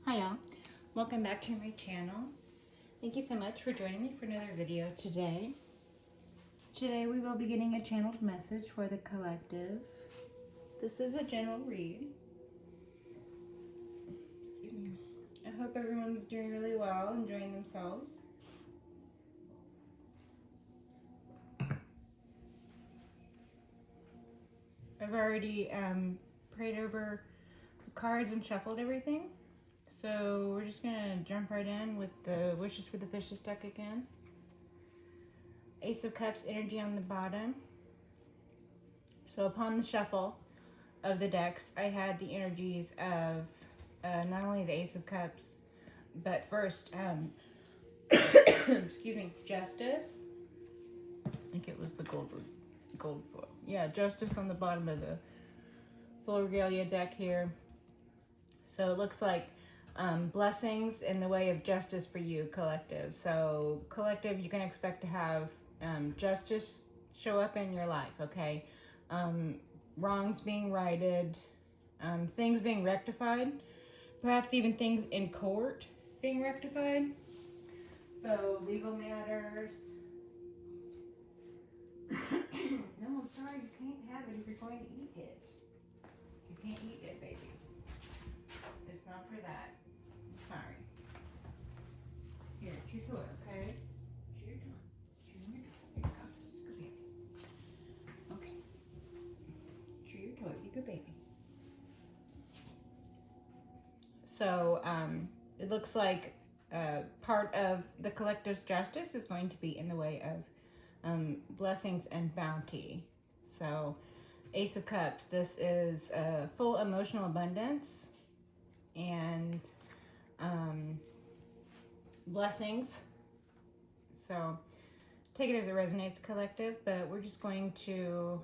Hi y'all, welcome back to my channel. Thank you so much for joining me for another video today. Today we will be getting a channeled message for the collective. This is a general read. Excuse me. I hope everyone's doing really well, enjoying themselves. I've already prayed over the cards and shuffled everything. So we're just gonna jump right in with the wishes for the fishes deck again. Ace of Cups energy on the bottom. So upon the shuffle of the decks, I had the energies of not only the Ace of Cups, but first, excuse me, Justice. I think it was the gold foil. Yeah, Justice on the bottom of the full regalia deck here. So it looks like blessings in the way of justice for you, collective. So collective, you can expect to have justice show up in your life, okay? Wrongs being righted, things being rectified, perhaps even things in court being rectified. So legal matters. No, I'm sorry, you can't have it if you're going to eat it. You can't eat it, baby. It's not for that. Sorry. Here, chew to it, okay? Chew to it. Chew your toy. There you go. It's a good baby. Okay. Chew your toy. Be a good baby. So, it looks like part of the collective's justice is going to be in the way of blessings and bounty. So, Ace of Cups, this is full emotional abundance and blessings. So, take it as it resonates, collective, but we're just going to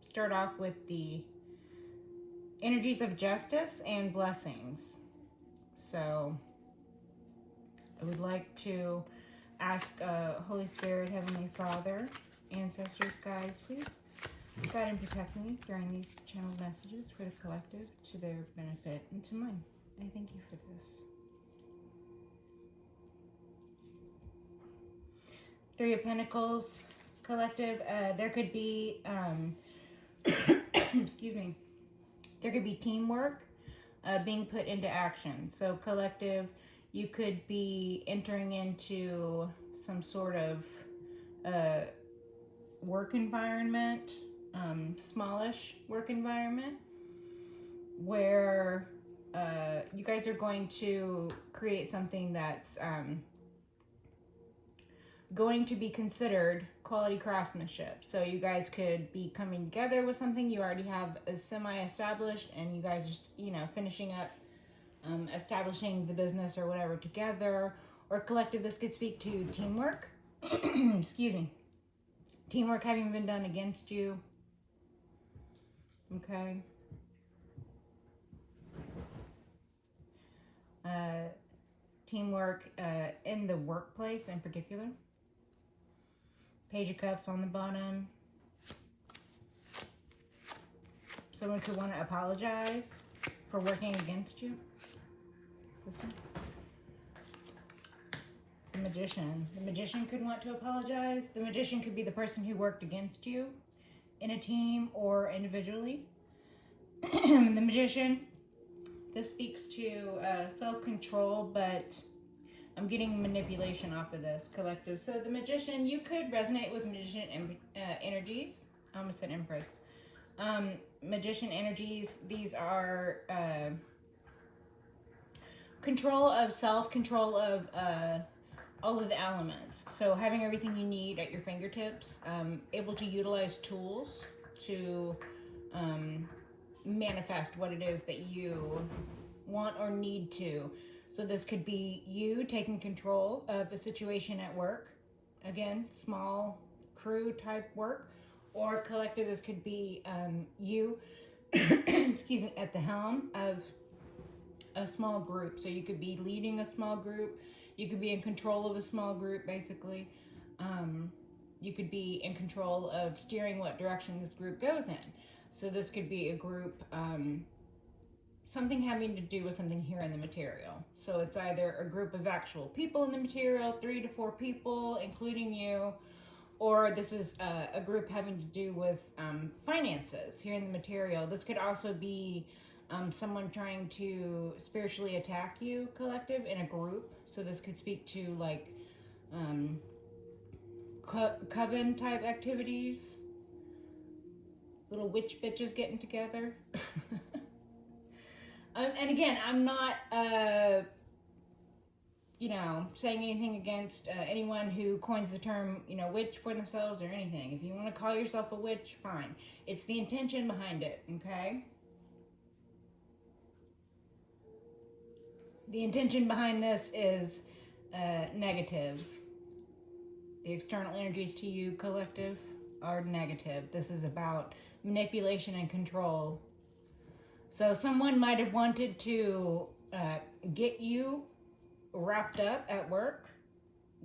start off with the energies of justice and blessings. So, I would like to ask Holy Spirit, Heavenly Father, ancestors, guides, please guide and protect me during these channeled messages for the collective to their benefit and to mine. I thank you for this. Three of Pentacles, collective. There could be, excuse me, there could be teamwork being put into action. So collective, you could be entering into some sort of work environment, smallish work environment, where you guys are going to create something that's going to be considered quality craftsmanship. So you guys could be coming together with something you already have a semi-established, and you guys just, finishing up establishing the business or whatever together. Or collective, this could speak to teamwork. Excuse me. Teamwork having been done against you. Okay. Teamwork in the workplace in particular. Page of Cups on the bottom. Someone could want to apologize for working against you. This one. The Magician. The Magician could want to apologize. The Magician could be the person who worked against you in a team or individually. The Magician. This speaks to self-control, but I'm getting manipulation off of this, collective. So the Magician, you could resonate with Magician energies. I almost said Empress. Magician energies, these are control of self, control of all of the elements. So having everything you need at your fingertips, able to utilize tools to manifest what it is that you want or need to. So this could be you taking control of a situation at work. Again, small crew type work. Or collective, this could be you, excuse me, at the helm of a small group. So you could be leading a small group. You could be in control of a small group, basically. You could be in control of steering what direction this group goes in. So this could be a group something having to do with something here in the material. So it's either a group of actual people in the material, 3 to 4 people, including you, or this is a group having to do with finances here in the material. This could also be someone trying to spiritually attack you, collective, in a group. So this could speak to like coven type activities, little witch bitches getting together. And again, I'm not saying anything against anyone who coins the term, witch for themselves or anything. If you want to call yourself a witch, fine. It's the intention behind it, okay? The intention behind this is negative. The external energies to you, collective, are negative. This is about manipulation and control. So someone might have wanted to get you wrapped up at work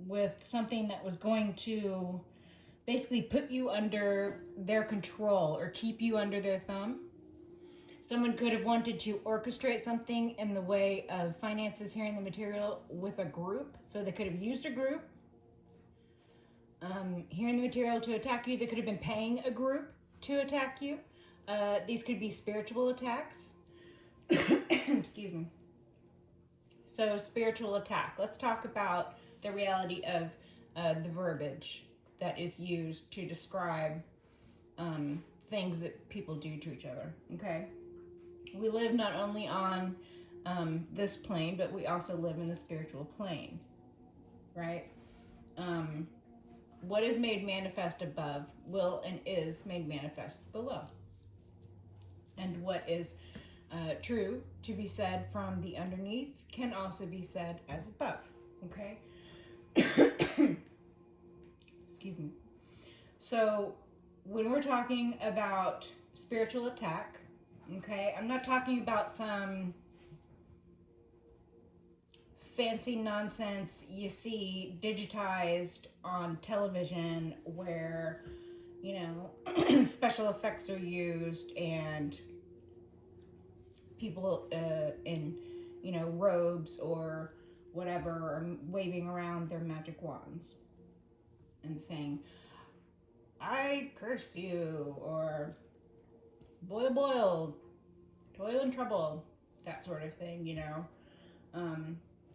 with something that was going to basically put you under their control or keep you under their thumb. Someone could have wanted to orchestrate something in the way of finances here in the material with a group. So they could have used a group here in the material to attack you. They could have been paying a group to attack you. These could be spiritual attacks. Excuse me. So spiritual attack. Let's talk about the reality of the verbiage that is used to describe things that people do to each other. Okay? We live not only on this plane, but we also live in the spiritual plane, right? What is made manifest above will and is made manifest below. And what is true to be said from the underneath can also be said as above, okay? Excuse me. So when we're talking about spiritual attack, okay, I'm not talking about some fancy nonsense you see digitized on television where, special effects are used and people in, robes or whatever are waving around their magic wands and saying, I curse you, or boil, boil, toil and trouble, that sort of thing,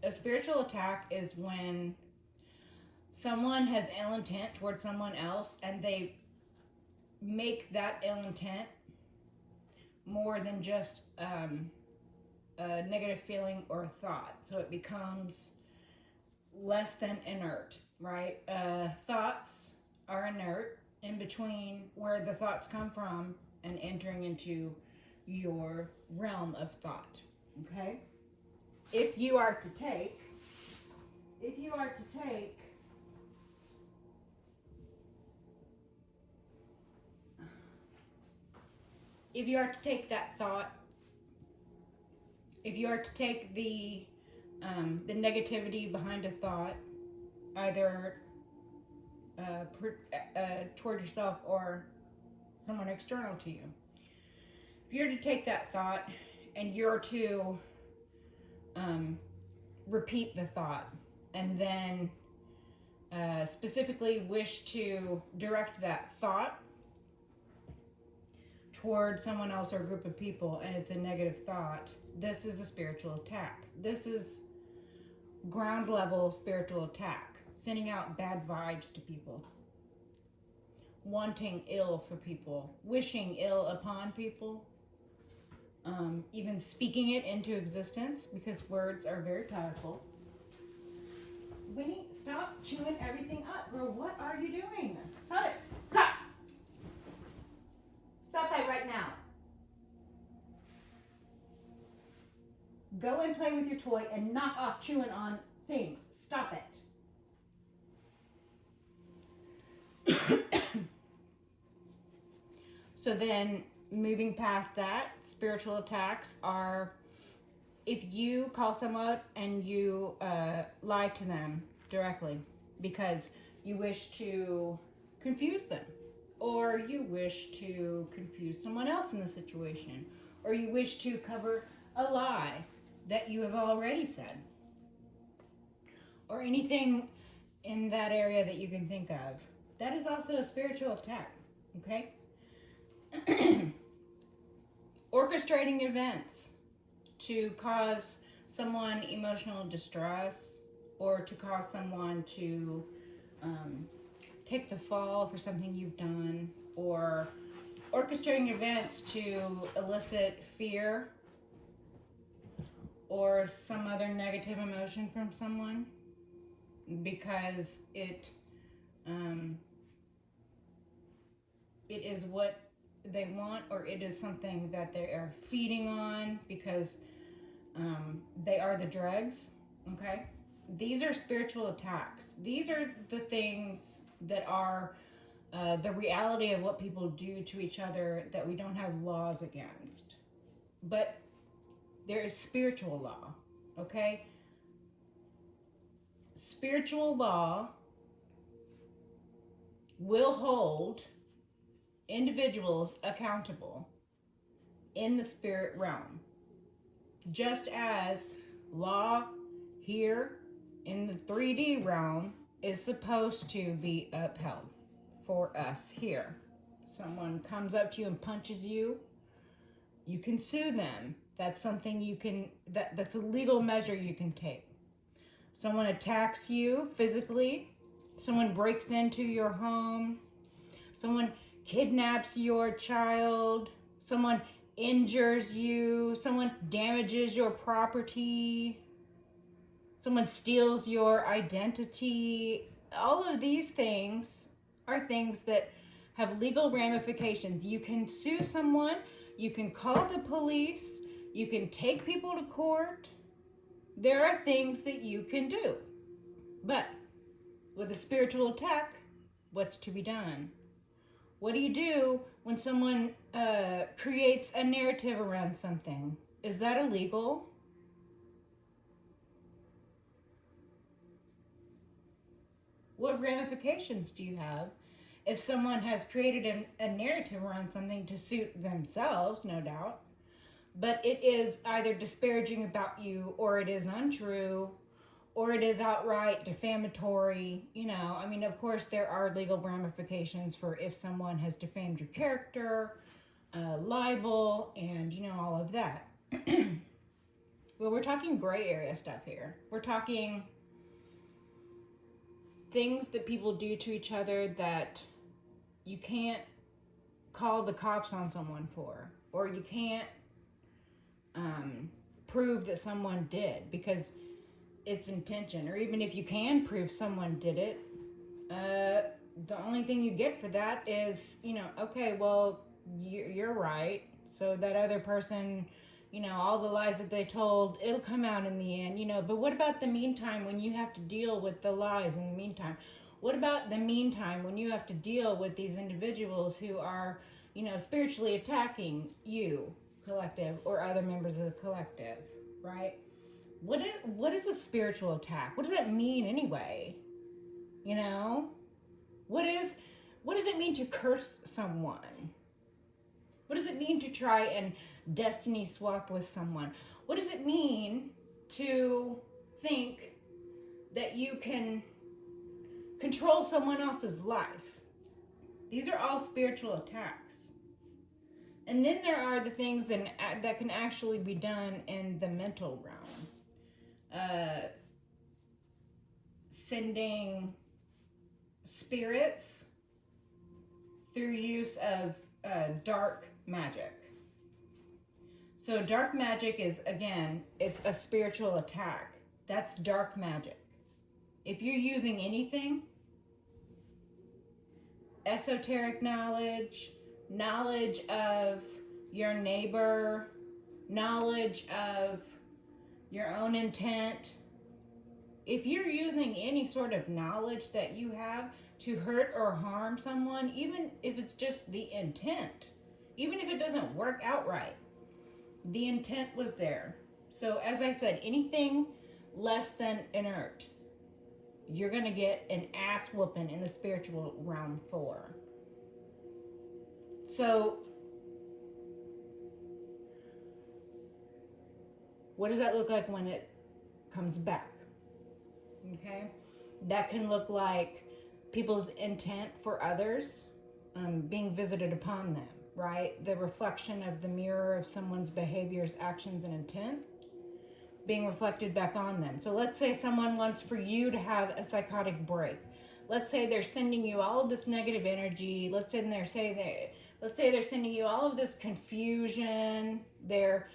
A spiritual attack is when someone has ill intent towards someone else and they make that ill intent more than just a negative feeling or thought. So it becomes less than inert, right? Thoughts are inert in between where the thoughts come from and entering into your realm of thought, okay? If you are to take that thought, if you are to take the negativity behind a thought, either toward yourself or someone external to you, if you're to take that thought and you're to repeat the thought and then specifically wish to direct that thought toward someone else or a group of people, and it's a negative thought, this is a spiritual attack. This is ground level spiritual attack, sending out bad vibes to people, wanting ill for people, wishing ill upon people, even speaking it into existence, because words are very powerful. Winnie, stop chewing everything up, girl. What are you doing? Stop it. Stop. Stop that right now. Go and play with your toy and knock off chewing on things. Stop it. So then, moving past that, spiritual attacks are if you call someone up and you lie to them directly because you wish to confuse them, or you wish to confuse someone else in the situation, or you wish to cover a lie that you have already said, or anything in that area that you can think of. That is also a spiritual attack, okay? Orchestrating events to cause someone emotional distress, or to cause someone to take the fall for something you've done, or orchestrating events to elicit fear or some other negative emotion from someone because it is what they want, or it is something that they are feeding on because they are the drugs. Okay, these are spiritual attacks. These are the things that are the reality of what people do to each other that we don't have laws against, but there is spiritual law. Okay, spiritual law will hold individuals accountable in the spirit realm, just as law here in the 3D realm is supposed to be upheld for us here. Someone comes up to you and punches you, you can sue them. That's something you can, that's a legal measure you can take. Someone attacks you physically, someone breaks into your home, someone kidnaps your child, someone injures you, someone damages your property, someone steals your identity. All of these things are things that have legal ramifications. You can sue someone, you can call the police, you can take people to court. There are things that you can do. But with a spiritual attack, what's to be done? What do you do when someone creates a narrative around something? Is that illegal? What ramifications do you have if someone has created a narrative around something to suit themselves, no doubt, but it is either disparaging about you, or it is untrue, or it is outright defamatory? You know, I mean, of course, there are legal ramifications for if someone has defamed your character, libel, and, you know, all of that. Well, we're talking gray area stuff here. We're talking things that people do to each other that you can't call the cops on someone for, or you can't prove that someone did because it's intention. Or even if you can prove someone did it, the only thing you get for that is, you know, okay, well, you're right. So that other person, you know, all the lies that they told, it'll come out in the end, you know. But what about the meantime when you have to deal with the lies in the meantime? What about the meantime when you have to deal with these individuals who are, you know, spiritually attacking you, collective, or other members of the collective, right? What is a spiritual attack? What does that mean anyway? You know? What does it mean to curse someone? What does it mean to try and destiny swap with someone? What does it mean to think that you can control someone else's life? These are all spiritual attacks. And then there are the things that can actually be done in the mental realm. Sending spirits through use of dark magic. So dark magic is, again, it's a spiritual attack. That's dark magic. If you're using anything, esoteric knowledge, knowledge of your neighbor, knowledge of your own intent, if you're using any sort of knowledge that you have to hurt or harm someone, even if it's just the intent, even if it doesn't work out right, the intent was there. So as I said, anything less than inert, you're going to get an ass whooping in the spiritual realm for. So What does that look like when it comes back? Okay, that can look like people's intent for others being visited upon them, right? The reflection of the mirror of someone's behaviors, actions, and intent being reflected back on them. So let's say someone wants for you to have a psychotic break. Let's say they're sending you all of this negative energy. Let's say they're sending you all of this confusion. They're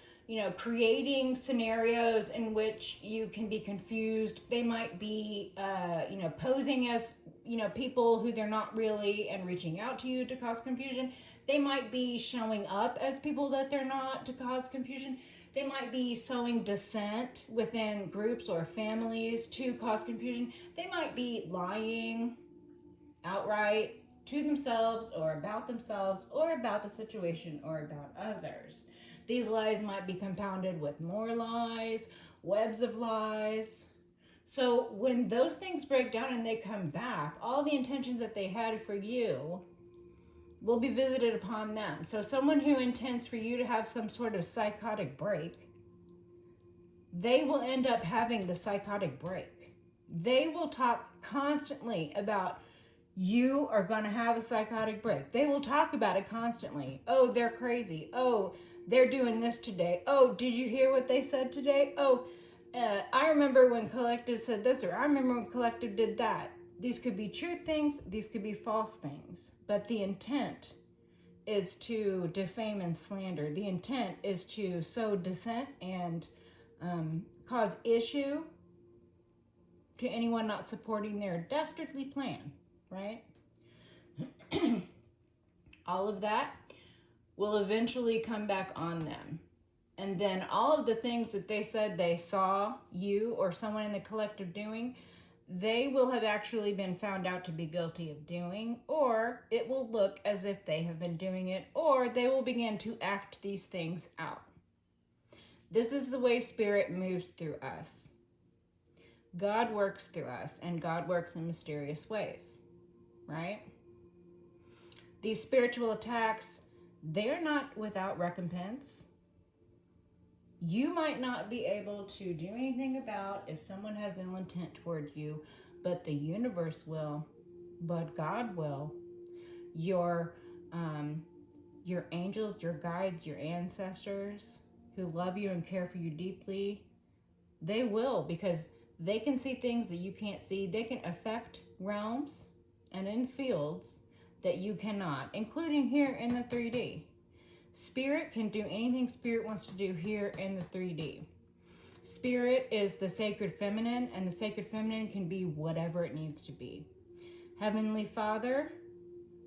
creating scenarios in which you can be confused. They might be posing as people who they're not really and reaching out to you to cause confusion. They might be showing up as people that they're not to cause confusion. They might be sowing dissent within groups or families to cause confusion. They might be lying outright to themselves or about the situation or about others. These lies might be compounded with more lies, webs of lies. So when those things break down and they come back, all the intentions that they had for you will be visited upon them. So someone who intends for you to have some sort of psychotic break, they will end up having the psychotic break. They will talk constantly about you are going to have a psychotic break. They will talk about it constantly. Oh, they're crazy. Oh, they're doing this today. Oh, did you hear what they said today? Oh, I remember when Collective said this, or I remember when Collective did that. These could be true things, these could be false things, but the intent is to defame and slander. The intent is to sow dissent and cause issue to anyone not supporting their dastardly plan, right? All of that will eventually come back on them. And then all of the things that they said they saw you or someone in the collective doing, they will have actually been found out to be guilty of doing, or it will look as if they have been doing it, or they will begin to act these things out. This is the way Spirit moves through us. God works through us, and God works in mysterious ways, right? These spiritual attacks, they're not without recompense. You might not be able to do anything about if someone has ill intent towards you, but the universe will, but God will. Your angels, your guides, your ancestors who love you and care for you deeply, they will, because they can see things that you can't see. They can affect realms and in fields that you cannot, including here in the 3D. Spirit can do anything Spirit wants to do here in the 3D. Spirit is the sacred feminine, and the sacred feminine can be whatever it needs to be. Heavenly Father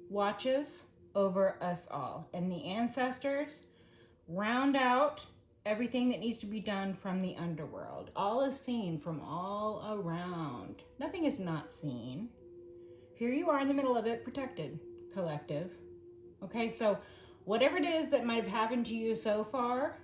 watches over us all, and the ancestors round out everything that needs to be done from the underworld. All is seen from all around. Nothing is not seen. Here you are in the middle of it, protected, collective. Okay, so whatever it is that might have happened to you so far,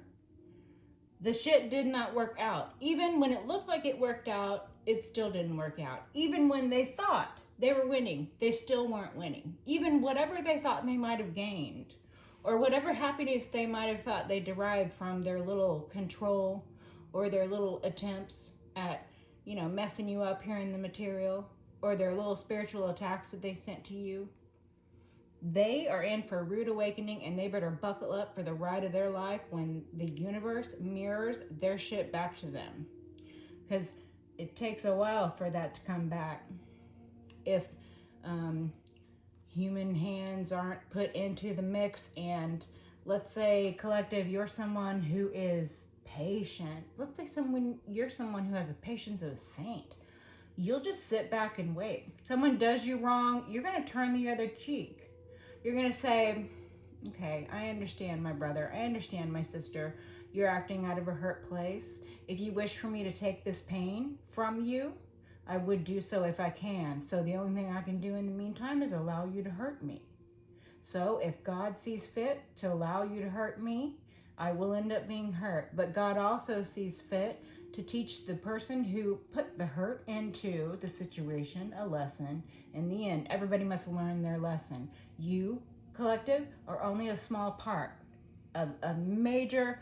the shit did not work out. Even when it looked like it worked out, it still didn't work out. Even when they thought they were winning, they still weren't winning. Even whatever they thought they might have gained, or whatever happiness they might have thought they derived from their little control or their little attempts at, messing you up here in the material, or their little spiritual attacks that they sent to you, they are in for a rude awakening, and they better buckle up for the ride of their life when the universe mirrors their shit back to them. Because it takes a while for that to come back. If human hands aren't put into the mix, and let's say, collective, you're someone who is patient. Let's say you're someone who has the patience of a saint. You'll just sit back and wait. Someone does you wrong, you're going to turn the other cheek. You're going to say, okay, I understand, my brother. I understand, my sister. You're acting out of a hurt place. If you wish for me to take this pain from you, I would do so if I can. So the only thing I can do in the meantime is allow you to hurt me. So if God sees fit to allow you to hurt me, I will end up being hurt. But God also sees fit to teach the person who put the hurt into the situation a lesson. In the end, everybody must learn their lesson. You, collective, are only a small part of a major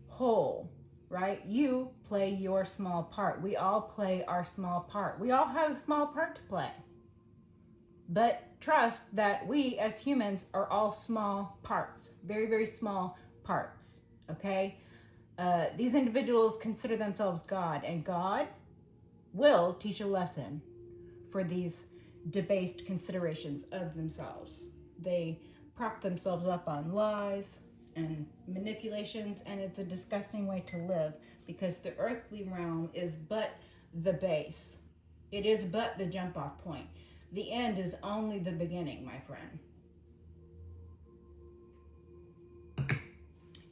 whole right? You play your small part. We all play our small part. We all have a small part to play. But trust that we as humans are all small parts, very, very small parts, okay? These individuals consider themselves God, and God will teach a lesson for these debased considerations of themselves. They prop themselves up on lies and manipulations, and it's a disgusting way to live because the earthly realm is but the base. It is but the jump off point. The end is only the beginning, my friend.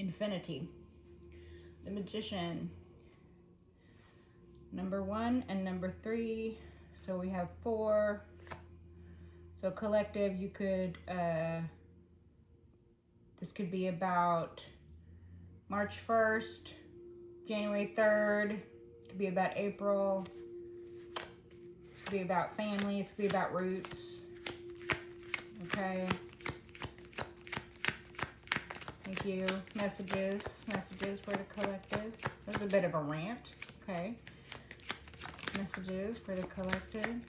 Infinity. The Magician. Number 1 and number 3. So we have 4. So collective, you could, this could be about March 1st, January 3rd. It could be about April. This could be about family. This could be about roots. Okay. Thank you. Messages for the collective. That was a bit of a rant. Okay. Messages for the collective.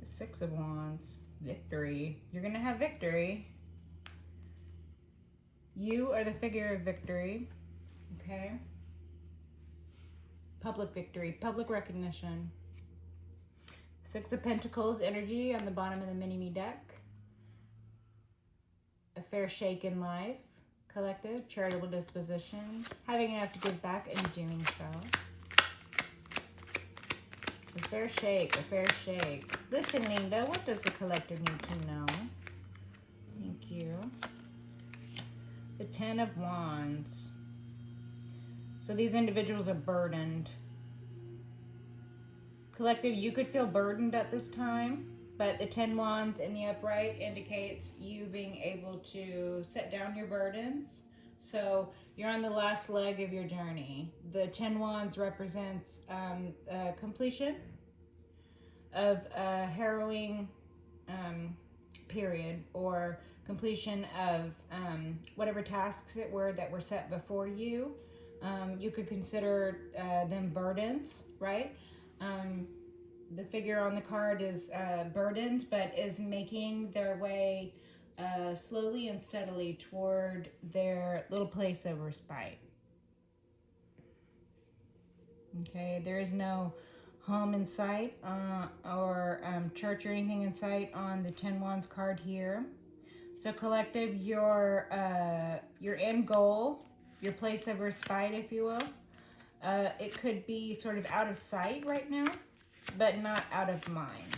The 6 of Wands. Victory. You're going to have victory. You are the figure of victory. Okay. Public victory. Public recognition. 6 of Pentacles energy on the bottom of the mini-me deck. A fair shake in life. Collective, charitable disposition. Having enough to give back and doing so. A fair shake, a fair shake. Listen, Linda, what does the collective need to know? Thank you. The 10 of Wands. So these individuals are burdened. Collective, you could feel burdened at this time, but the 10 Wands in the upright indicates you being able to set down your burdens. So you're on the last leg of your journey. The 10 Wands represents completion of a harrowing period, or completion of whatever tasks it were that were set before you. You could consider them burdens, right? The figure on the card is burdened, but is making their way slowly and steadily toward their little place of respite. Okay, there is no home in sight or church or anything in sight on the 10 Wands card here. So collective, your end goal, your place of respite, if you will, it could be sort of out of sight right now, but not out of mind.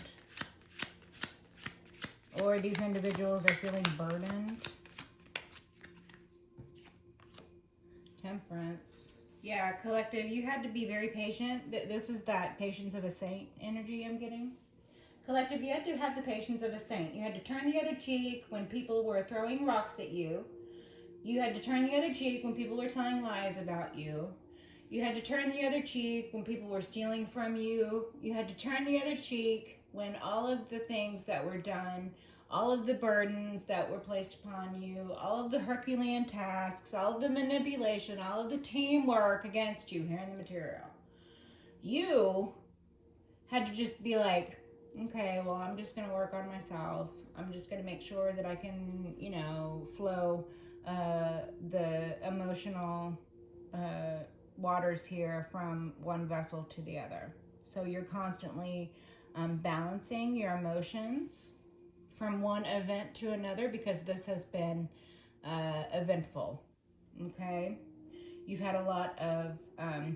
Or these individuals are feeling burdened. Temperance. Yeah, collective, you had to be very patient. This is that patience of a saint energy I'm getting. Collective, you had to have the patience of a saint. You had to turn the other cheek when people were throwing rocks at you. You had to turn the other cheek when people were telling lies about you. You had to turn the other cheek when people were stealing from you. You had to turn the other cheek when all of the things that were done, all of the burdens that were placed upon you, all of the Herculean tasks, all of the manipulation, all of the teamwork against you here in the material. You had to just be like, okay, well, I'm just going to work on myself. I'm just going to make sure that I can, flow the emotional waters here from one vessel to the other. So you're constantly balancing your emotions from one event to another, because this has been eventful. Okay, you've had a lot of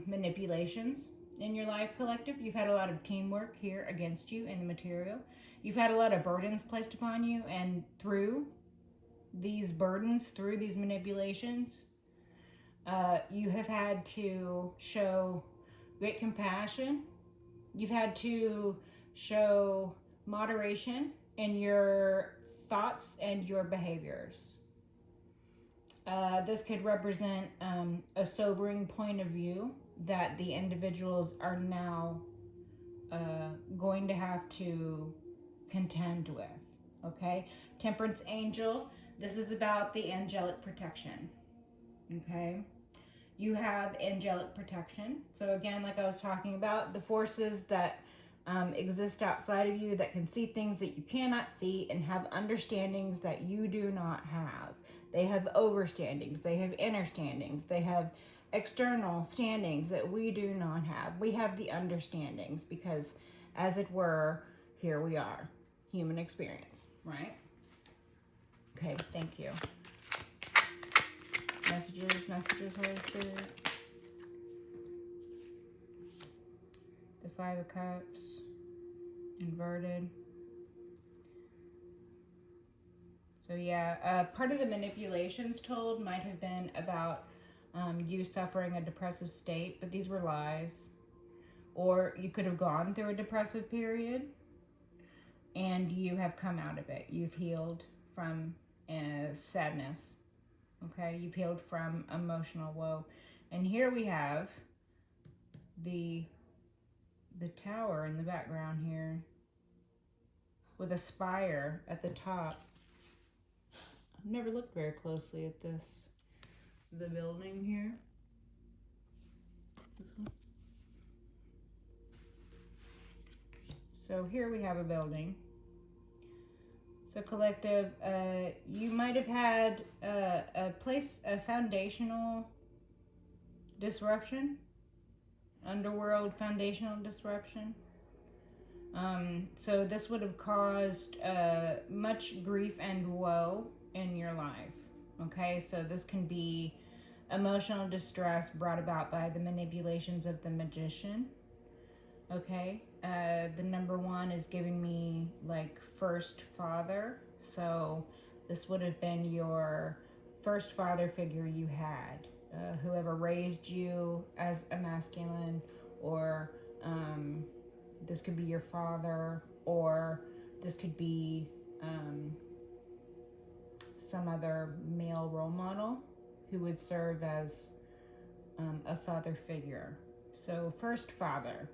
manipulations in your life, collective. You've had a lot of teamwork here against you in the material. You've had a lot of burdens placed upon you, and through these burdens, through these manipulations, you have had to show great compassion. You've had to show moderation in your thoughts and your behaviors. This could represent a sobering point of view that the individuals are now going to have to contend with. Okay, Temperance Angel. This is about the angelic protection. Okay? You have angelic protection. So again, like I was talking about, the forces that exist outside of you that can see things that you cannot see and have understandings that you do not have. They have overstandings, they have innerstandings, they have external standings that we do not have. We have the understandings because, as it were, here we are. Human experience, right? Okay, thank you. Messages, Holy Spirit. The Five of Cups, inverted. So yeah, part of the manipulations told might have been about you suffering a depressive state, but these were lies. Or you could have gone through a depressive period and you have come out of it. You've healed from sadness. Okay, you've healed from emotional woe. And here we have the tower in the background here with a spire at the top. I've never looked very closely at this. The building here. This one. So here we have a building. So collective, you might have had a foundational disruption, underworld foundational disruption. So this would have caused much grief and woe in your life. Okay, so this can be emotional distress brought about by the manipulations of the magician. Okay, the number one is giving me like first father. So this would have been your first father figure you had, whoever raised you as a masculine, or this could be your father, or this could be some other male role model who would serve as a father figure. So first father.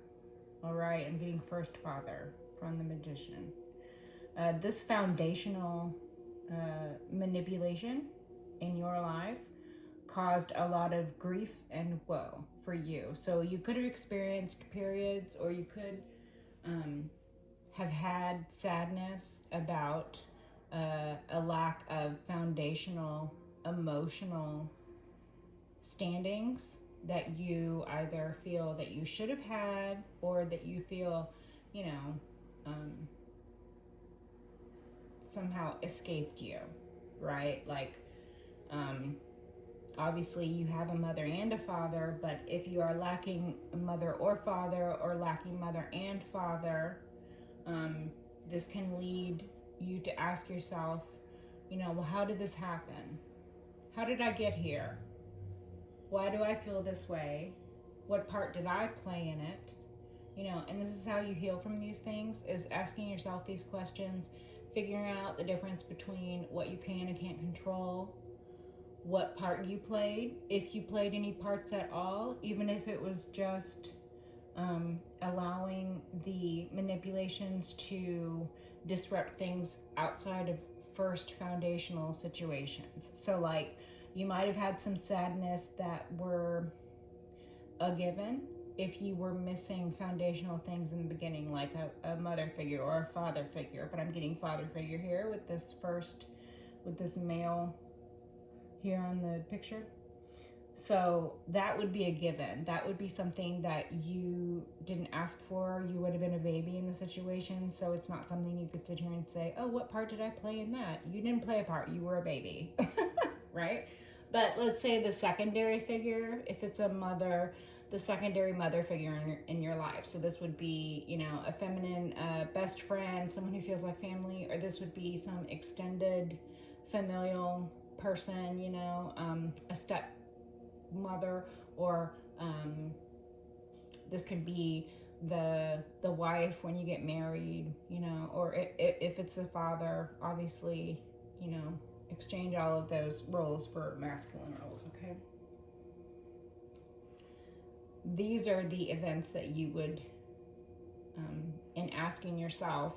All right, I'm getting first father from the magician. This foundational manipulation in your life caused a lot of grief and woe for you. So you could have experienced periods, or you could have had sadness about a lack of foundational emotional standings that you either feel that you should have had, or that you feel, somehow escaped you, right? Like, obviously you have a mother and a father, but if you are lacking a mother or father, or lacking mother and father, this can lead you to ask yourself, well, how did this happen? How did I get here? Why do I feel this way? What part did I play in it? And this is how you heal from these things, is asking yourself these questions, figuring out the difference between what you can and can't control, what part you played, if you played any parts at all, even if it was just allowing the manipulations to disrupt things outside of first foundational situations. So like, you might have had some sadness that were a given if you were missing foundational things in the beginning, like a mother figure or a father figure. But I'm getting father figure here with this male here on the picture. So that would be a given. That would be something that you didn't ask for. You would have been a baby in the situation. So it's not something you could sit here and say, oh, what part did I play in that? You didn't play a part. You were a baby, right? But let's say the secondary figure, if it's a mother, the secondary mother figure in your life. So this would be, a feminine best friend, someone who feels like family, or this would be some extended familial person, a step mother, or this could be the wife when you get married, or if it's a father, obviously, exchange all of those roles for masculine roles. Okay, these are the events that you would in asking yourself,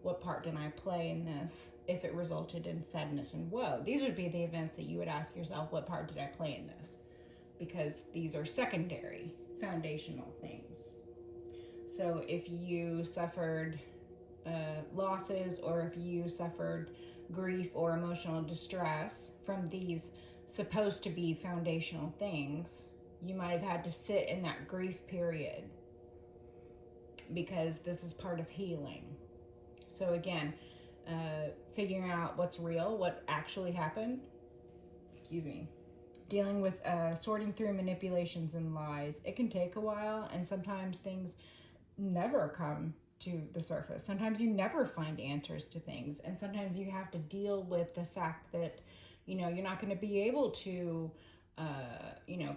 what part did I play in this if it resulted in sadness and woe? These would be the events that you would ask yourself, what part did I play in this? Because these are secondary, foundational things. So if you suffered losses, or if you suffered grief or emotional distress from these supposed to be foundational things, you might have had to sit in that grief period because this is part of healing. So again, figuring out what's real, what actually happened, dealing with sorting through manipulations and lies. It can take a while, and sometimes things never come to the surface. Sometimes you never find answers to things, and sometimes you have to deal with the fact that, you're not going to be able to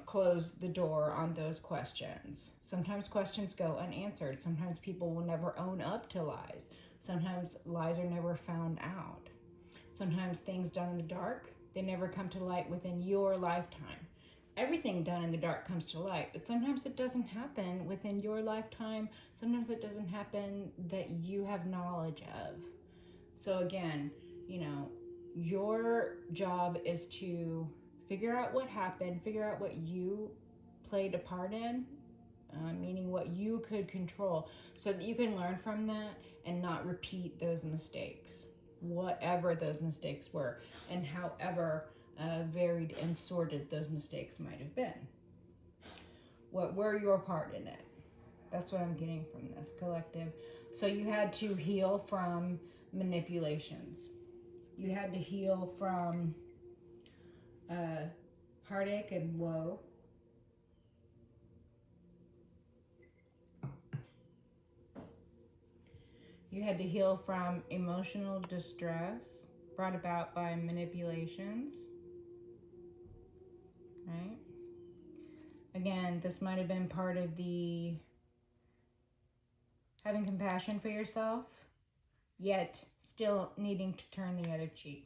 close the door on those questions. Sometimes questions go unanswered. Sometimes people will never own up to lies. Sometimes lies are never found out. Sometimes things done in the dark, they never come to light within your lifetime. Everything done in the dark comes to light, but sometimes it doesn't happen within your lifetime. Sometimes it doesn't happen that you have knowledge of. So again, your job is to figure out what happened, figure out what you played a part in, meaning what you could control, so that you can learn from that and not repeat those mistakes, whatever those mistakes were, and however varied and sordid those mistakes might have been. What were your part in it? That's what I'm getting from this collective. So you had to heal from manipulations. You had to heal from heartache and woe. You had to heal from emotional distress brought about by manipulations. Right? Again, this might have been part of the having compassion for yourself, yet still needing to turn the other cheek.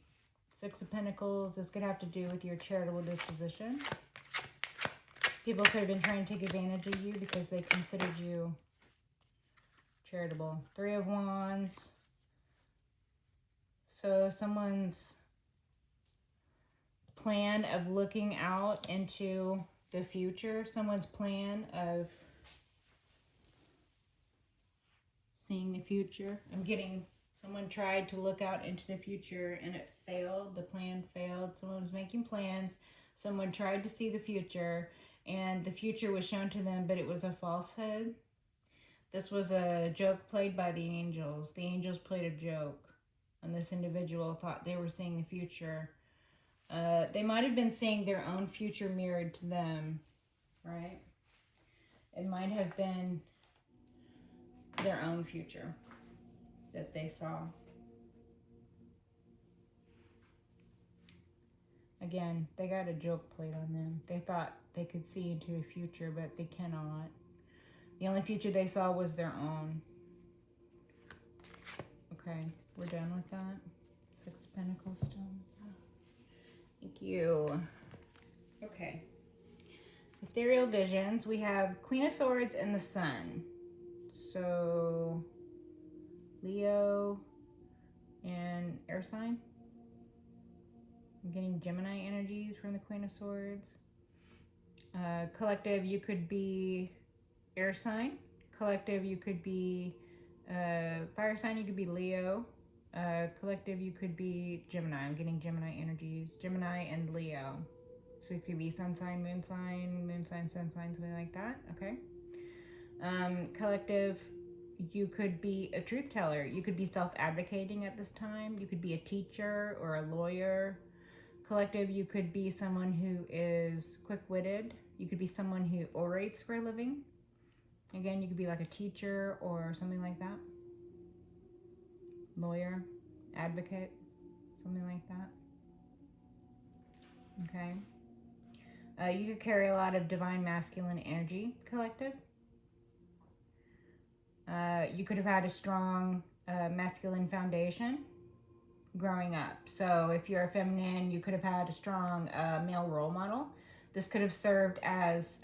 Six of Pentacles, this could have to do with your charitable disposition. People could have been trying to take advantage of you because they considered you charitable. Three of Wands. So someone's plan of looking out into the future, someone's plan of seeing the future. I'm getting someone tried to look out into the future and it failed. The plan failed. Someone was making plans. Someone tried to see the future and the future was shown to them, but it was a falsehood. This was a joke played by the angels. The angels played a joke, and this individual thought they were seeing the future. They might have been seeing their own future mirrored to them, right? It might have been their own future that they saw. Again, they got a joke played on them. They thought they could see into the future, but they cannot. The only future they saw was their own. Okay, we're done with that. Six of Pentacles still. Thank you. Okay. Ethereal visions. We have Queen of Swords and the Sun. So, Leo and air sign. I'm getting Gemini energies from the Queen of Swords. Collective, you could be air sign. Collective, you could be fire sign. You could be Leo. Collective, you could be Gemini. I'm getting Gemini energies. Gemini and Leo. So it could be sun sign, moon sign, sun sign, something like that. Okay. Collective, you could be a truth teller. You could be self-advocating at this time. You could be a teacher or a lawyer. Collective, you could be someone who is quick-witted. You could be someone who orates for a living. Again, you could be like a teacher or something like that. Lawyer, advocate, something like that. Okay. You could carry a lot of divine masculine energy, collective. You could have had a strong masculine foundation growing up. So if you're a feminine, you could have had a strong male role model. This could have served as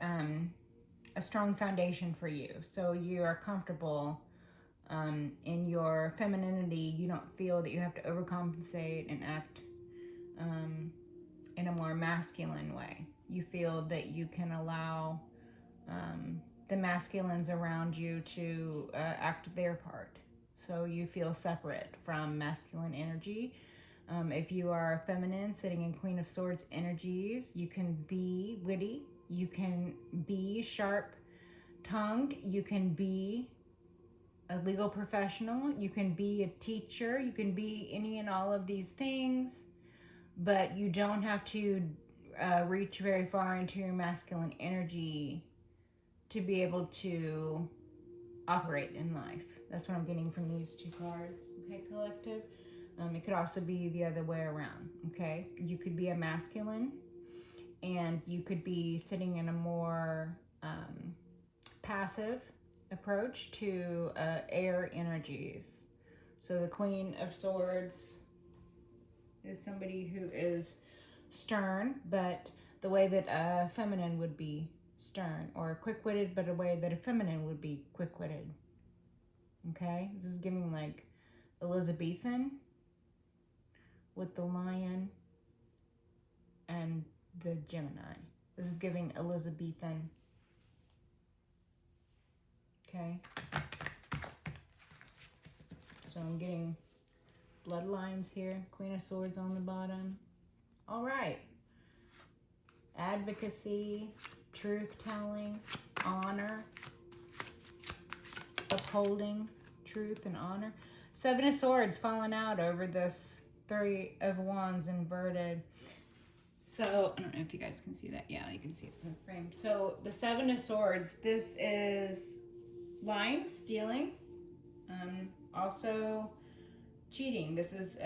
a strong foundation for you. So you are comfortable in your femininity, you don't feel that you have to overcompensate and act in a more masculine way. You feel that you can allow the masculines around you to act their part. So you feel separate from masculine energy. If you are feminine, sitting in Queen of Swords energies, you can be witty, you can be sharp-tongued, you can be a legal professional, you can be a teacher, you can be any and all of these things, but you don't have to reach very far into your masculine energy to be able to operate in life. That's what I'm getting from these two cards, okay, collective? It could also be the other way around, okay? You could be a masculine and you could be sitting in a more passive approach to air energies. So the Queen of Swords is somebody who is stern, but the way that a feminine would be stern, or quick-witted, but a way that a feminine would be quick-witted. Okay, this is giving like Elizabethan with the Lion and the Gemini. This is giving Elizabethan. Okay, so I'm getting bloodlines here. Queen of Swords on the bottom. All right. Advocacy, truth-telling, honor, upholding truth and honor. Seven of Swords falling out over this Three of Wands inverted. So, I don't know if you guys can see that. Yeah, you can see it in the frame. So, the Seven of Swords, this is lying, stealing, also cheating. This is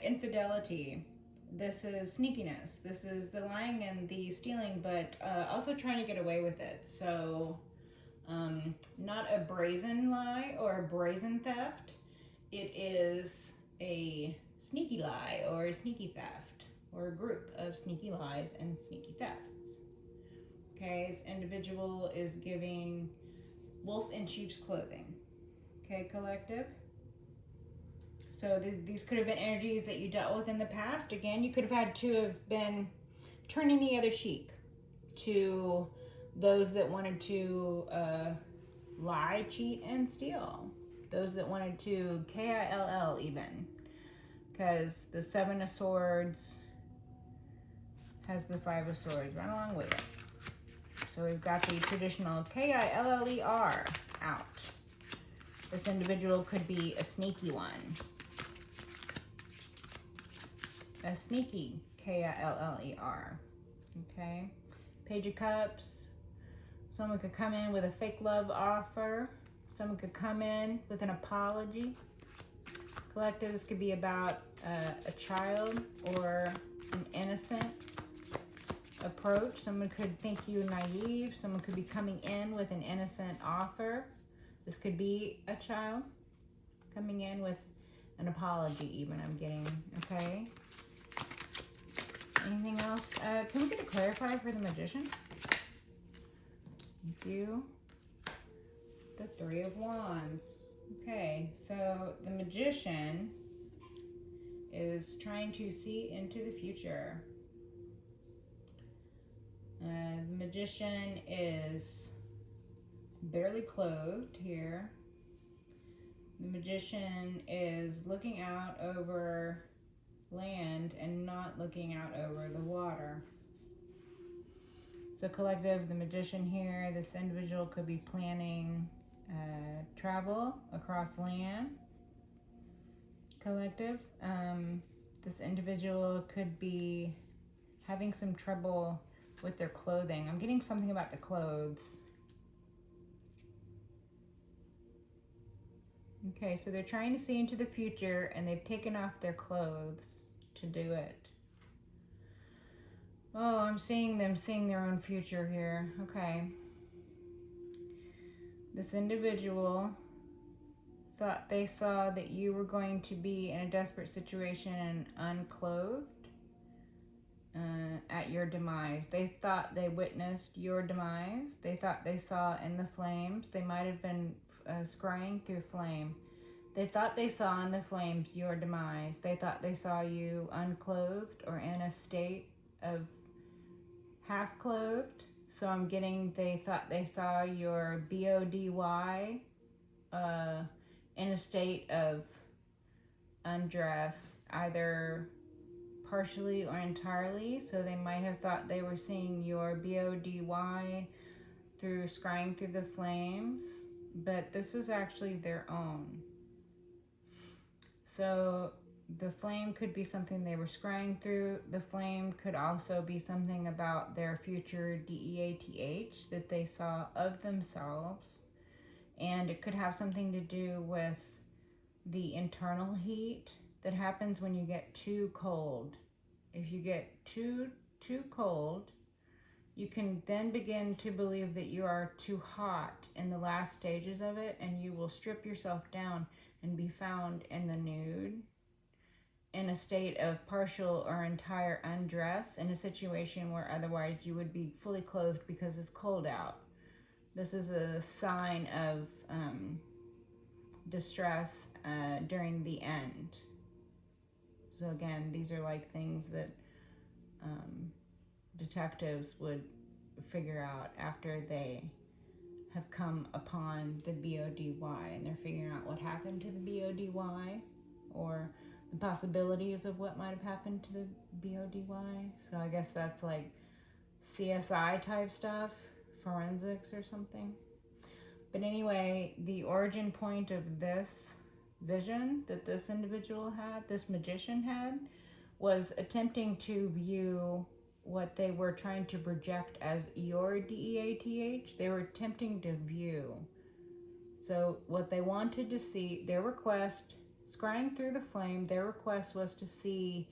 infidelity. This is sneakiness. This is the lying and the stealing, but also trying to get away with it. So, not a brazen lie or a brazen theft. It is a sneaky lie or a sneaky theft, or a group of sneaky lies and sneaky thefts. Okay, this individual is giving wolf in sheep's clothing. Okay, collective. So these could have been energies that you dealt with in the past. Again, you could have had to have been turning the other cheek to those that wanted to lie, cheat, and steal. Those that wanted to kill even. Because the Seven of Swords has the Five of Swords right along with it. So we've got the traditional KILLER out. This individual could be a sneaky one. A sneaky KILLER. Okay. Page of Cups. Someone could come in with a fake love offer. Someone could come in with an apology. Collective, this could be about a child or an innocent approach. Someone could think you naive. Someone could be coming in with an innocent offer. This could be a child coming in with an apology even, I'm getting, okay? Anything else? Can we get a clarifier for the Magician? Thank you. The Three of Wands. Okay, so the Magician is trying to see into the future. The Magician is barely clothed here. The Magician is looking out over land and not looking out over the water. So collective, the Magician here, this individual could be planning travel across land. Collective, this individual could be having some trouble with their clothing. I'm getting something about the clothes. Okay, so they're trying to see into the future and they've taken off their clothes to do it. Oh, I'm seeing them seeing their own future here. Okay. This individual thought they saw that you were going to be in a desperate situation and unclothed at your demise. They thought they witnessed your demise. They thought they saw in the flames. They might have been scrying through flame. They thought they saw in the flames your demise. They thought they saw you unclothed or in a state of half clothed. So I'm getting they thought they saw your BODY in a state of undress, either partially or entirely. So they might have thought they were seeing your BODY through scrying through the flames, but this was actually their own. So the flame could be something they were scrying through. The flame could also be something about their future DEATH that they saw of themselves. And it could have something to do with the internal heat that happens when you get too cold. If you get too cold, you can then begin to believe that you are too hot in the last stages of it, and you will strip yourself down and be found in the nude, in a state of partial or entire undress, in a situation where otherwise you would be fully clothed because it's cold out. This is a sign of distress during the end. So again, these are like things that detectives would figure out after they have come upon the BODY, and they're figuring out what happened to the BODY or the possibilities of what might have happened to the BODY. So I guess that's like CSI type stuff, forensics or something. But anyway, the origin point of this vision that this individual had, this magician had, was attempting to view what they were trying to project as your DEATH. They were attempting to view. So what they wanted to see, their request, scrying through the flame, their request was to see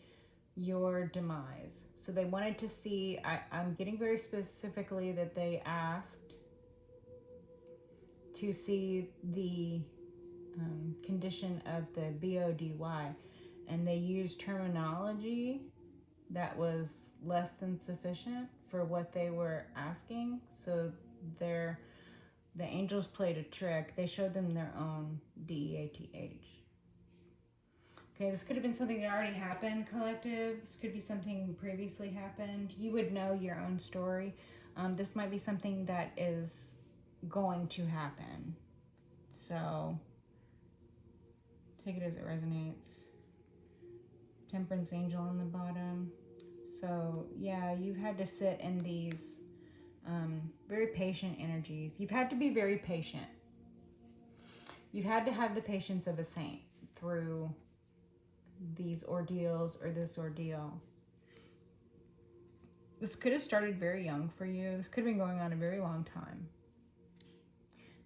your demise. So they wanted to see, I'm getting very specifically that they asked to see the condition of the BODY, and they used terminology that was less than sufficient for what they were asking. So the angels played a trick. They showed them their own DEATH. Okay, this could have been something that already happened, collective. This could be something previously happened. You would know your own story. This might be something that is going to happen. So take it as it resonates. Temperance angel on the bottom. So yeah, you've had to sit in these very patient energies. You've had to be very patient. You've had to have the patience of a saint through these ordeals or this ordeal. This could have started very young for you. This could have been going on a very long time.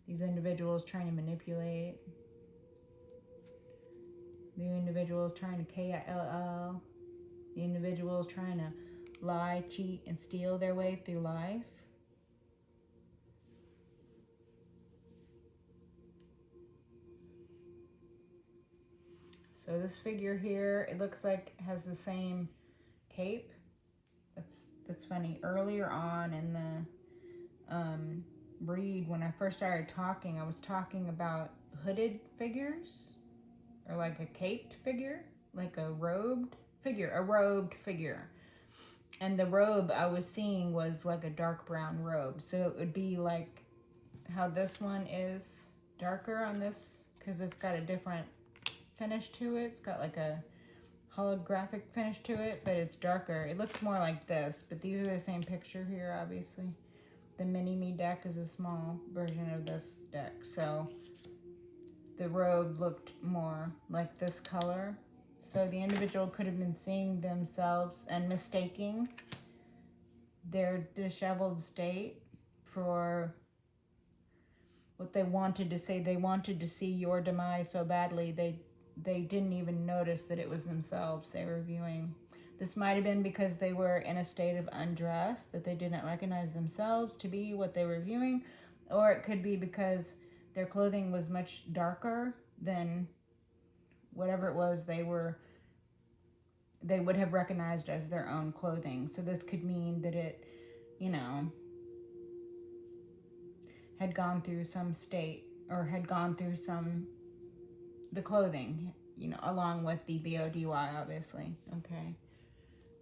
These individuals trying to manipulate. The individuals trying to KILL. The individuals trying to lie, cheat, and steal their way through life. So this figure here, it looks like has the same cape. That's funny. Earlier on in the read, when I first started talking, I was talking about hooded figures, or like a caped figure, like a robed figure. And the robe I was seeing was like a dark brown robe. So it would be like how this one is darker on this, because it's got a different finish to it. It's got like a holographic finish to it, but it's darker. It looks more like this, but these are the same picture here, obviously. The mini-me deck is a small version of this deck. So the robe looked more like this color. So the individual could have been seeing themselves and mistaking their disheveled state for what they wanted to say. They wanted to see your demise so badly, they didn't even notice that it was themselves they were viewing. This might have been because they were in a state of undress, that they didn't recognize themselves to be what they were viewing, or it could be because their clothing was much darker than whatever it was they would have recognized as their own clothing. So this could mean that it, had gone through some state or had gone through the clothing, you know, along with the BODY, obviously. Okay.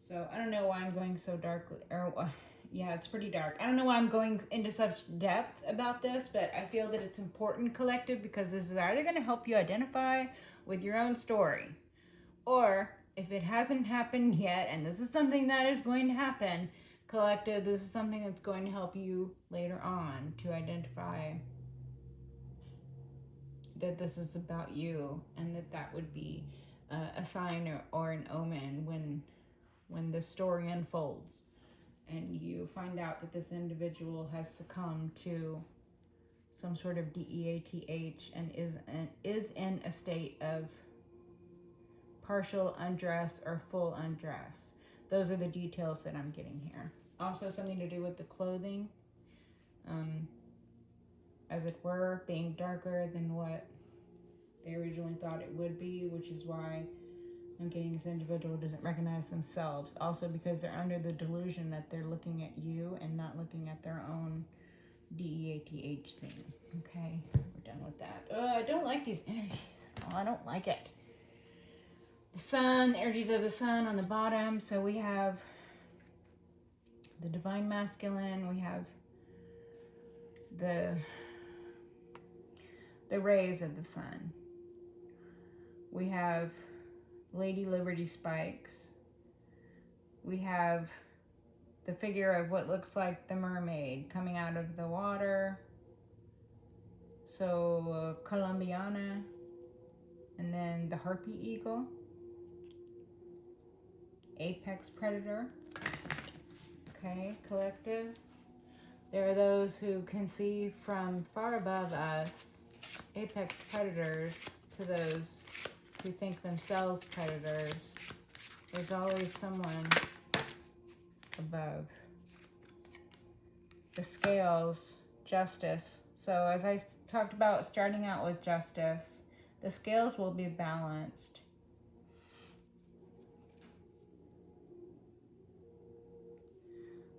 So I don't know why I'm going so darkly, or yeah, it's pretty dark. I don't know why I'm going into such depth about this, but I feel that it's important, collective, because this is either going to help you identify with your own story, or if it hasn't happened yet, and this is something that is going to happen, collective, this is something that's going to help you later on to identify that this is about you, and that would be a sign or an omen when the story unfolds and you find out that this individual has succumbed to some sort of DEATH and is in a state of partial undress or full undress. Those are the details that I'm getting here. Also something to do with the clothing, as it were, being darker than what they originally thought it would be, which is why I'm getting this individual doesn't recognize themselves. Also because they're under the delusion that they're looking at you and not looking at their own DEATH scene. Okay, we're done with that. I don't like these energies. Oh, I don't like it. The sun, energies of the sun on the bottom. So we have the divine masculine. We have the rays of the sun. We have Lady Liberty Spikes. We have the figure of what looks like the mermaid coming out of the water. So Columbiana. And then the harpy eagle. Apex predator. Okay, collective. There are those who can see from far above us, apex predators, to those who think themselves predators. There's always someone above. The scales, justice. So as I talked about starting out with justice, the scales will be balanced.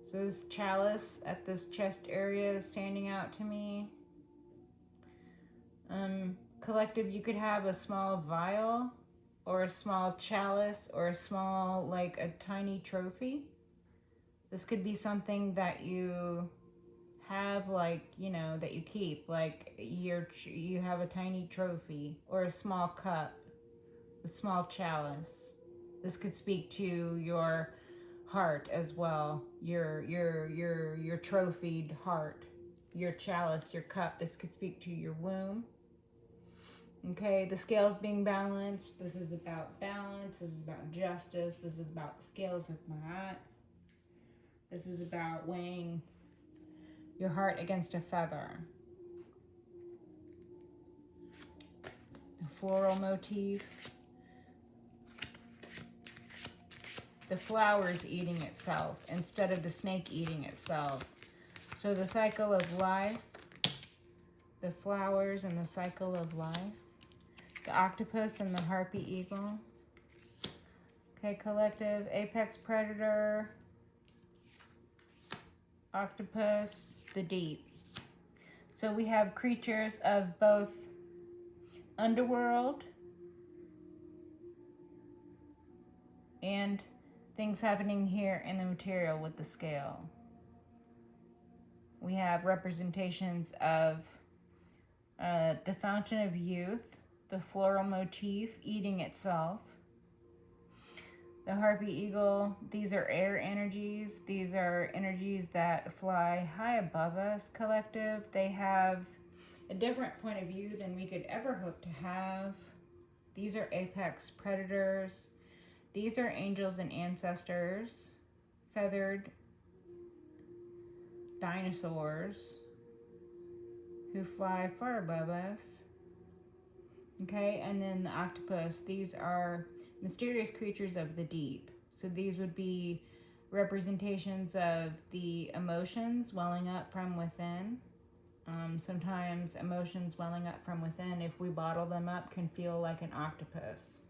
So this chalice at this chest area is standing out to me. Collective, you could have a small vial or a small chalice or a small, like a tiny trophy. This could be something that you have, like, you know, that you keep, like you have a tiny trophy or a small cup, a small chalice. This could speak to your heart as well, your trophied heart, your chalice, your cup. This could speak to your womb. Okay, the scales being balanced. This is about balance. This is about justice. This is about the scales of Ma'at. This is about weighing your heart against a feather. The floral motif. The flowers eating itself instead of the snake eating itself. So the cycle of life, the flowers and the cycle of life. The octopus and the harpy eagle. Okay, collective, apex predator, octopus, the deep. So we have creatures of both underworld and things happening here in the material with the scale. We have representations of the fountain of youth, the floral motif eating itself, the harpy eagle. These are air energies. These are energies that fly high above us, collective. They have a different point of view than we could ever hope to have. These are apex predators. These are angels and ancestors, feathered dinosaurs who fly far above us. Okay, and then the octopus. These are mysterious creatures of the deep. So these would be representations of the emotions welling up from within. Sometimes emotions welling up from within, if we bottle them up, can feel like an octopus.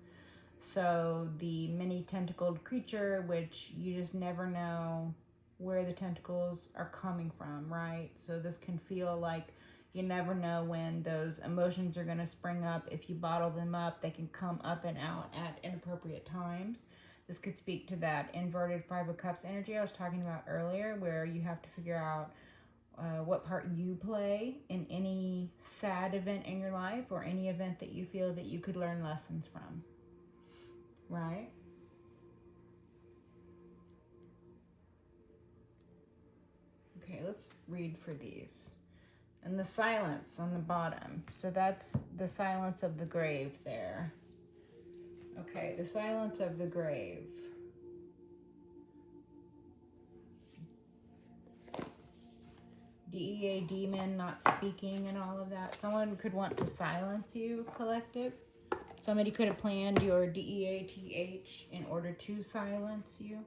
So the many tentacled creature, which you just never know where the tentacles are coming from, right? So this can feel like You never know when those emotions are going to spring up. If you bottle them up, they can come up and out at inappropriate times. This could speak to that inverted Five of Cups energy I was talking about earlier, where you have to figure out what part you play in any sad event in your life, or any event that you feel that you could learn lessons from, right? Okay, let's read for these. And the silence on the bottom. So that's the silence of the grave there. Okay, the silence of the grave. DEA, demon, not speaking, and all of that. Someone could want to silence you, collective. Somebody could have planned your DEATH in order to silence you.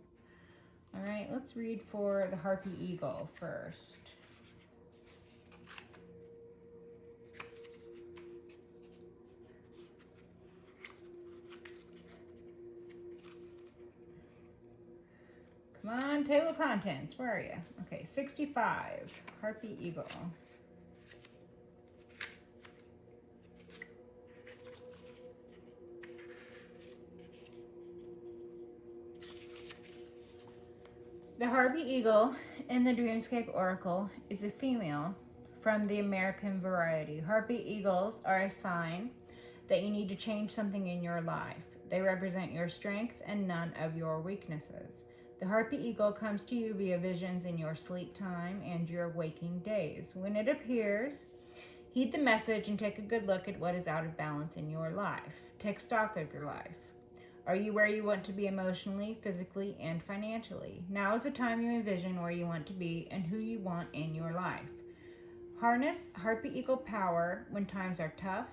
All right, let's read for the Harpy Eagle first. Come on, table of contents, where are you? Okay, 65, Harpy Eagle. The Harpy Eagle in the Dreamscape Oracle is a female from the American variety. Harpy Eagles are a sign that you need to change something in your life. They represent your strengths and none of your weaknesses. The Harpy Eagle comes to you via visions in your sleep time and your waking days. When it appears, heed the message and take a good look at what is out of balance in your life. Take stock of your life. Are you where you want to be emotionally, physically, and financially? Now is the time you envision where you want to be and who you want in your life. Harness Harpy Eagle power when times are tough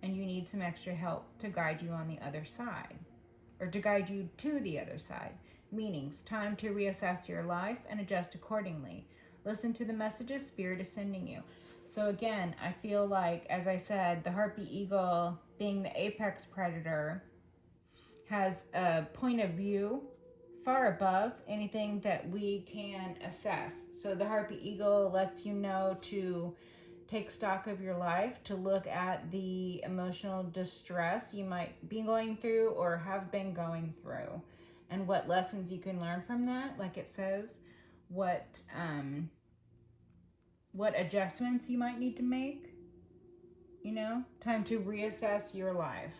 and you need some extra help to guide you on the other side, or to guide you to the other side. Meanings, time to reassess your life and adjust accordingly. Listen to the messages Spirit is sending you. So again, I feel like, as I said, the Harpy Eagle being the apex predator has a point of view far above anything that we can assess. So the Harpy Eagle lets you know to take stock of your life, to look at the emotional distress you might be going through or have been going through, and what lessons you can learn from that. Like it says, what adjustments you might need to make. You know, time to reassess your life.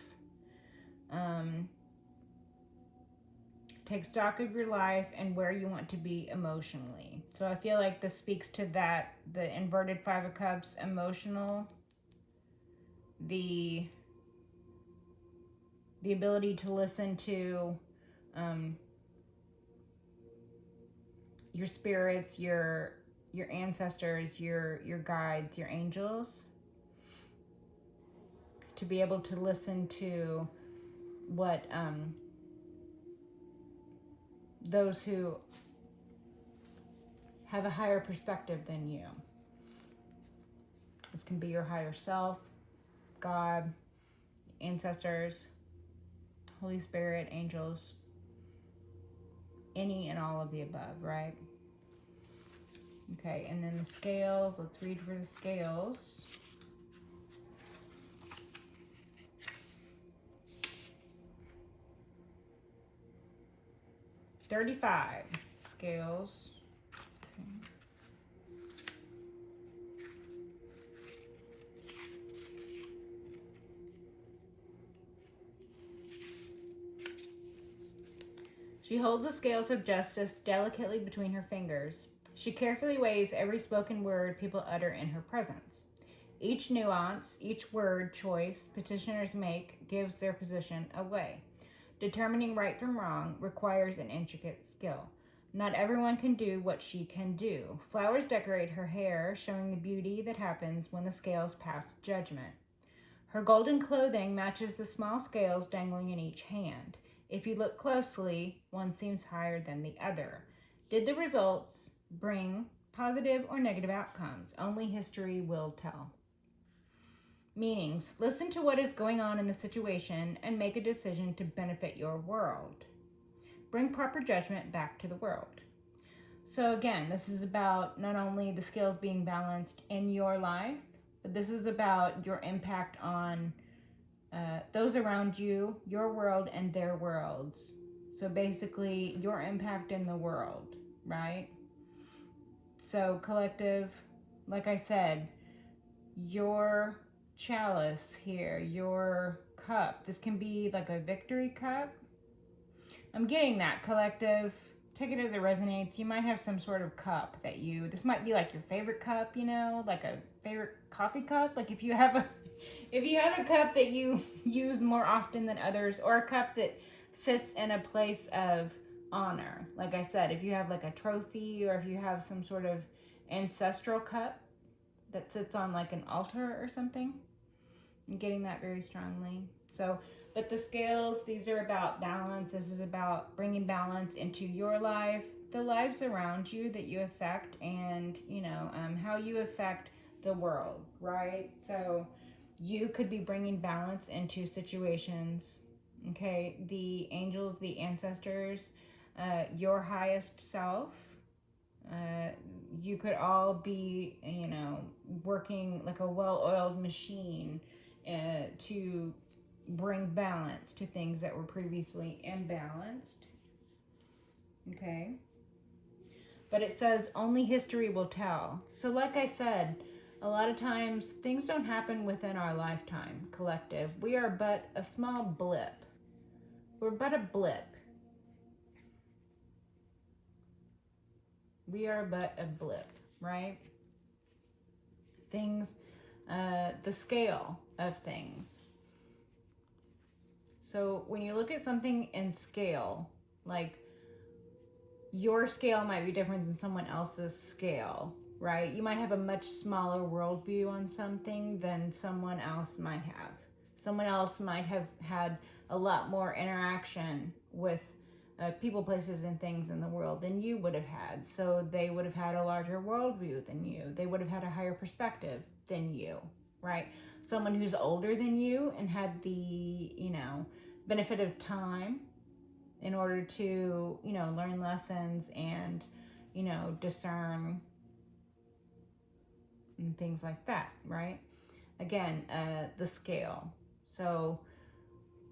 Take stock of your life and where you want to be emotionally. So I feel like this speaks to that, the inverted Five of Cups, emotional, the ability to listen to your spirits, your ancestors, your guides, your angels, to be able to listen to what those who have a higher perspective than you. This can be your higher self, God, ancestors, Holy Spirit, angels, any and all of the above, right? Okay, and then the scales. Let's read for the scales. $35 scales. Okay. She holds the scales of justice delicately between her fingers. She carefully weighs every spoken word people utter in her presence. Each nuance, each word choice petitioners make gives their position away. Determining right from wrong requires an intricate skill. Not everyone can do what she can do. Flowers decorate her hair, showing the beauty that happens when the scales pass judgment. Her golden clothing matches the small scales dangling in each hand. If you look closely, one seems higher than the other. Did the results bring positive or negative outcomes? Only history will tell. Meanings, listen to what is going on in the situation and make a decision to benefit your world. Bring proper judgment back to the world. So again, this is about not only the scales being balanced in your life, but this is about your impact on those around you, your world, and their worlds. So basically, your impact in the world, right? So, collective, like I said, your chalice here, your cup. This can be like a victory cup. I'm getting that, collective. Take it as it resonates. You might have some sort of cup that this might be like your favorite cup, you know, like a favorite coffee cup. Like if you have a cup that you use more often than others, or a cup that sits in a place of honor. Like I said, if you have like a trophy, or if you have some sort of ancestral cup that sits on like an altar or something. I'm getting that very strongly. So, but the scales, these are about balance. This is about bringing balance into your life, the lives around you that you affect, and, how you affect the world, right? So you could be bringing balance into situations, okay? The angels, the ancestors, your highest self, you could all be, working like a well-oiled machine to bring balance to things that were previously imbalanced. Okay. But it says only history will tell. So like I said, a lot of times things don't happen within our lifetime, collective. We are but a small blip. We're but a blip. We are but a blip, right? Things, the scale of things. So when you look at something in scale, like your scale might be different than someone else's scale, right? You might have a much smaller worldview on something than someone else might have. Someone else might have had a lot more interaction with people, places, and things in the world than you would have had. So they would have had a larger worldview than you. They would have had a higher perspective than you, right? Someone who's older than you and had the, benefit of time in order to, learn lessons and, discern and things like that, right? Again, the scale. So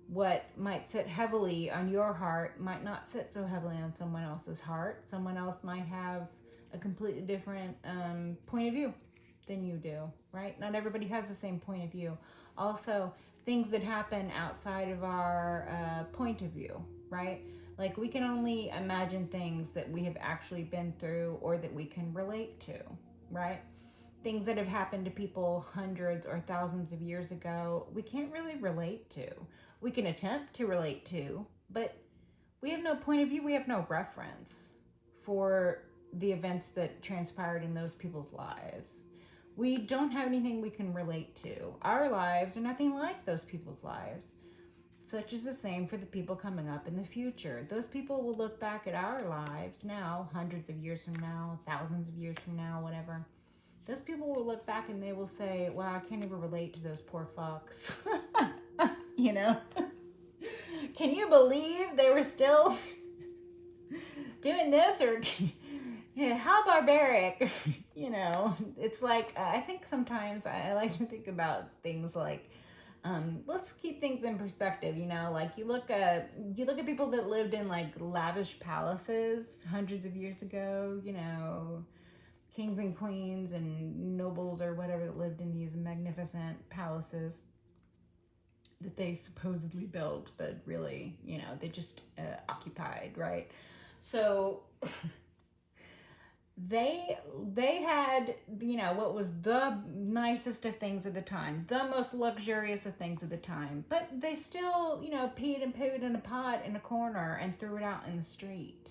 what might sit heavily on your heart might not sit so heavily on someone else's heart. Someone else might have a completely different point of view than you do, right? Not everybody has the same point of view. Also, things that happen outside of our point of view, right? Like we can only imagine things that we have actually been through or that we can relate to, right? Things that have happened to people hundreds or thousands of years ago, we can't really relate to. We can attempt to relate to, but we have no point of view, we have no reference for the events that transpired in those people's lives. We don't have anything we can relate to. Our lives are nothing like those people's lives. Such is the same for the people coming up in the future. Those people will look back at our lives now, hundreds of years from now, thousands of years from now, whatever. Those people will look back and they will say, wow, I can't even relate to those poor fucks. Can you believe they were still doing this? Or yeah, how barbaric. It's like, I think sometimes I like to think about things like, let's keep things in perspective. Like you look at people that lived in like lavish palaces hundreds of years ago, kings and queens and nobles or whatever that lived in these magnificent palaces that they supposedly built, but really, they just occupied, right? So they had, what was the nicest of things at the time, the most luxurious of things at the time, but they still, peed and pooed in a pot in a corner and threw it out in the street.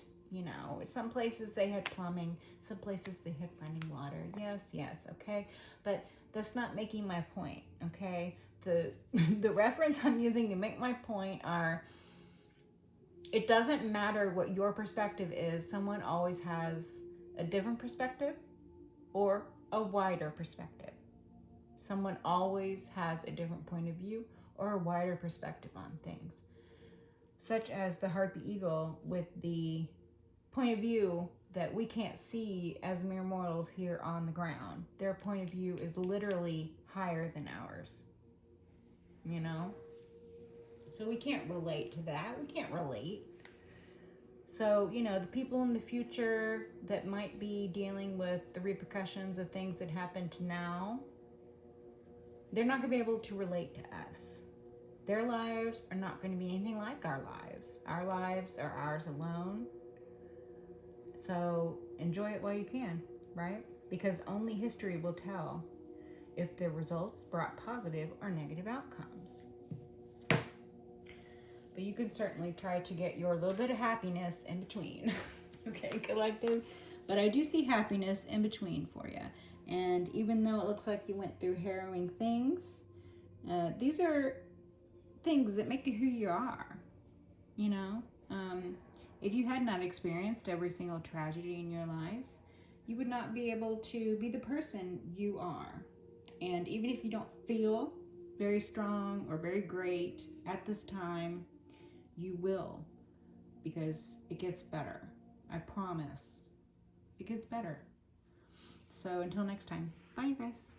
Some places they had plumbing, some places they had running water. Yes, okay? But that's not making my point, okay? The reference I'm using to make my point are, it doesn't matter what your perspective is, someone always has a different perspective or a wider perspective. Someone always has a different point of view or a wider perspective on things. Such as the harpy eagle with the point of view that we can't see as mere mortals here on the ground. Their point of view is literally higher than ours, you know? So we can't relate to that. We can't relate. So, you know, the people in the future that might be dealing with the repercussions of things that happened now, they're not going to be able to relate to us. Their lives are not going to be anything like our lives. Our lives are ours alone. So enjoy it while you can, right? Because only history will tell if the results brought positive or negative outcomes. But you can certainly try to get your little bit of happiness in between. Okay, collective? But I do see happiness in between for you. And even though it looks like you went through harrowing things, these are things that make you who you are. You know? If you had not experienced every single tragedy in your life, you would not be able to be the person you are. And even if you don't feel very strong or very great at this time, you will, because it gets better. I promise. It gets better. So until next time, bye you guys.